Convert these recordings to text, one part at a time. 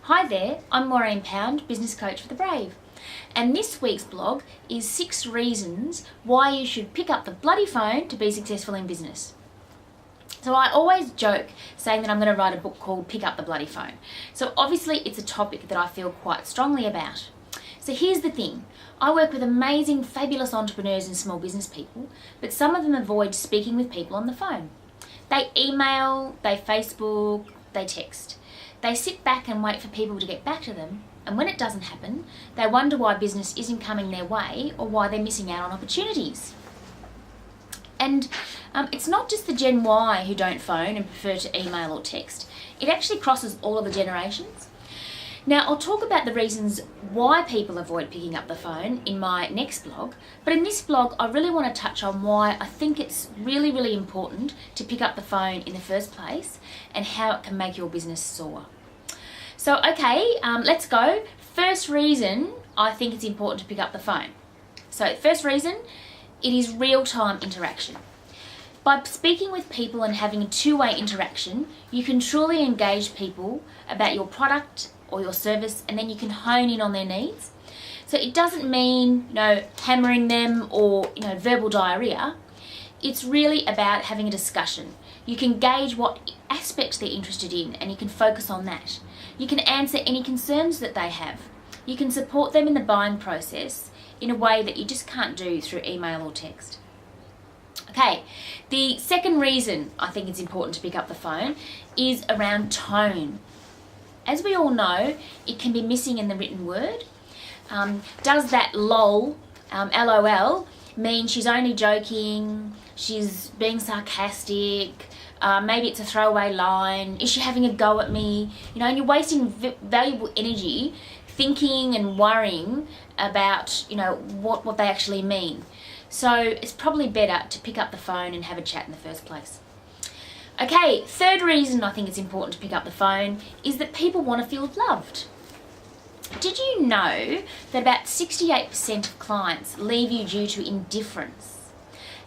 Hi there, I'm Maureen Pound, business coach for the brave. And this week's blog is 6 reasons why you should pick up the bloody phone to be successful in business. So I always joke saying that I'm going to write a book called Pick Up the Bloody Phone. So obviously it's a topic that I feel quite strongly about. So here's the thing, I work with amazing, fabulous entrepreneurs and small business people, but some of them avoid speaking with people on the phone. They email, they Facebook, they text. They sit back and wait for people to get back to them, and when it doesn't happen, they wonder why business isn't coming their way or why they're missing out on opportunities. And it's not just the Gen Y who don't phone and prefer to email or text. It actually crosses all of the generations. Now, I'll talk about the reasons why people avoid picking up the phone in my next blog, but in this blog, I really want to touch on why I think it's really, really important to pick up the phone in the first place and how it can make your business soar. So, okay, let's go. First reason I think it's important to pick up the phone. So, first reason, it is real-time interaction. By speaking with people and having a two-way interaction, you can truly engage people about your product or your service, and then you can hone in on their needs. So it doesn't mean, hammering them or, verbal diarrhea. It's really about having a discussion. You can gauge what aspects they're interested in and you can focus on that. You can answer any concerns that they have. You can support them in the buying process in a way that you just can't do through email or text. Okay, the second reason I think it's important to pick up the phone is around tone. As we all know, it can be missing in the written word. Does that LOL, mean she's only joking, she's being sarcastic, maybe it's a throwaway line, is she having a go at me? And you're wasting valuable energy thinking and worrying about, what they actually mean. So it's probably better to pick up the phone and have a chat in the first place. Okay, third reason I think it's important to pick up the phone is that people want to feel loved. Did you know that about 68% of clients leave you due to indifference?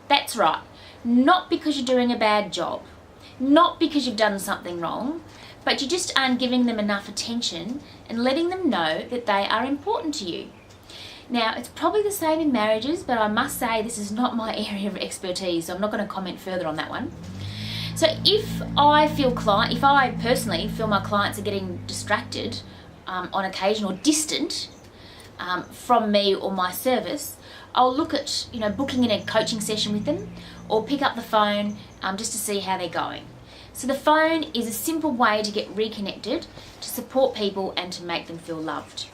That's right, not because you're doing a bad job, not because you've done something wrong, but you just aren't giving them enough attention and letting them know that they are important to you. Now, it's probably the same in marriages, but I must say this is not my area of expertise, so I'm not going to comment further on that one. So if I personally feel my clients are getting distracted on occasion or distant from me or my service, I'll look at booking in a coaching session with them or pick up the phone just to see how they're going. So the phone is a simple way to get reconnected, to support people and to make them feel loved,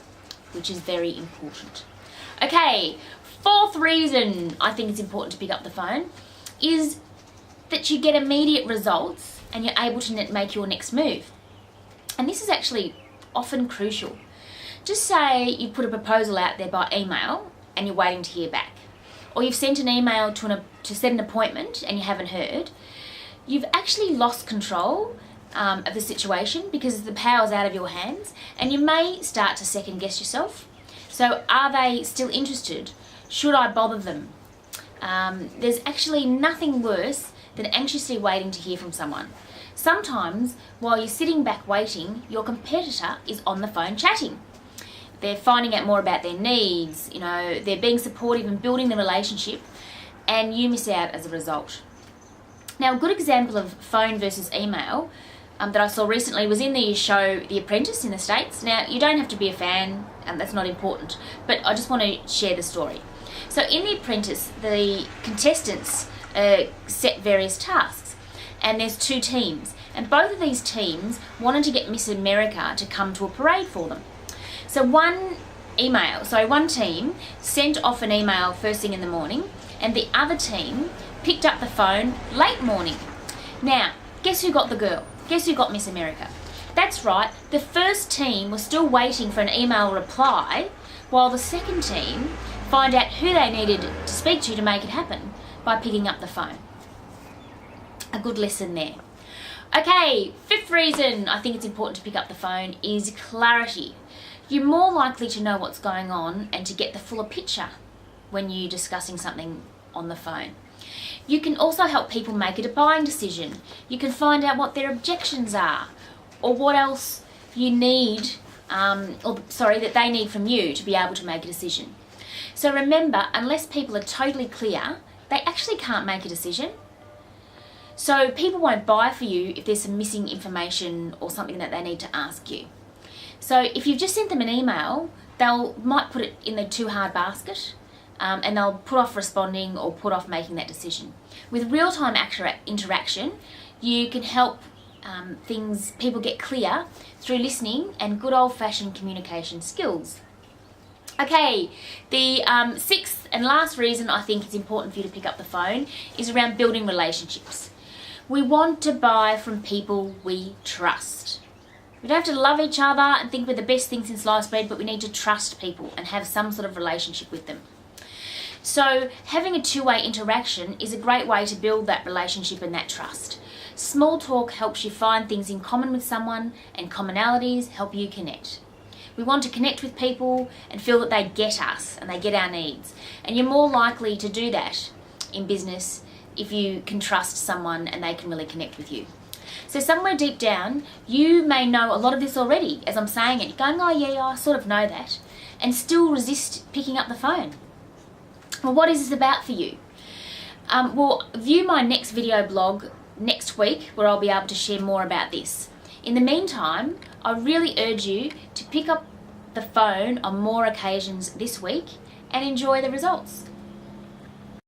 which is very important. Okay, fourth reason I think it's important to pick up the phone is that you get immediate results and you're able to make your next move. And this is actually often crucial. Just say you put a proposal out there by email and you're waiting to hear back. Or you've sent an email to set an appointment and you haven't heard. You've actually lost control of the situation because the power's out of your hands and you may start to second guess yourself. So are they still interested? Should I bother them? There's actually nothing worse than anxiously waiting to hear from someone. Sometimes, while you're sitting back waiting, your competitor is on the phone chatting. They're finding out more about their needs, they're being supportive and building the relationship, and you miss out as a result. Now, a good example of phone versus email that I saw recently was in the show The Apprentice in the States. Now, you don't have to be a fan, and that's not important, but I just want to share the story. So in The Apprentice, the contestants set various tasks, and there's 2 teams, and both of these teams wanted to get Miss America to come to a parade for them. So one team sent off an email first thing in the morning, and the other team picked up the phone late morning. Now, guess who got the girl? Guess who got Miss America? That's right, the first team was still waiting for an email reply, while the second team find out who they needed to speak to make it happen by picking up the phone. A good lesson there. Okay, fifth reason I think it's important to pick up the phone is clarity. You're more likely to know what's going on and to get the fuller picture when you're discussing something on the phone. You can also help people make a buying decision. You can find out what their objections are or what else you need that they need from you to be able to make a decision. So remember, unless people are totally clear, they actually can't make a decision. So people won't buy for you if there's some missing information or something that they need to ask you. So if you've just sent them an email, might put it in the too hard basket, and they'll put off responding or put off making that decision. With real-time interaction, you can help people get clear through listening and good old-fashioned communication skills. Okay, the sixth and last reason I think it's important for you to pick up the phone is around building relationships. We want to buy from people we trust. We don't have to love each other and think we're the best thing since sliced bread, but we need to trust people and have some sort of relationship with them. So having a two-way interaction is a great way to build that relationship and that trust. Small talk helps you find things in common with someone, and commonalities help you connect. We want to connect with people and feel that they get us and they get our needs. And you're more likely to do that in business if you can trust someone and they can really connect with you. So somewhere deep down, you may know a lot of this already as I'm saying it. You're going, oh yeah, I sort of know that, and still resist picking up the phone. Well, what is this about for you? Well, view my next video blog next week where I'll be able to share more about this. In the meantime, I really urge you to pick up the phone on more occasions this week and enjoy the results.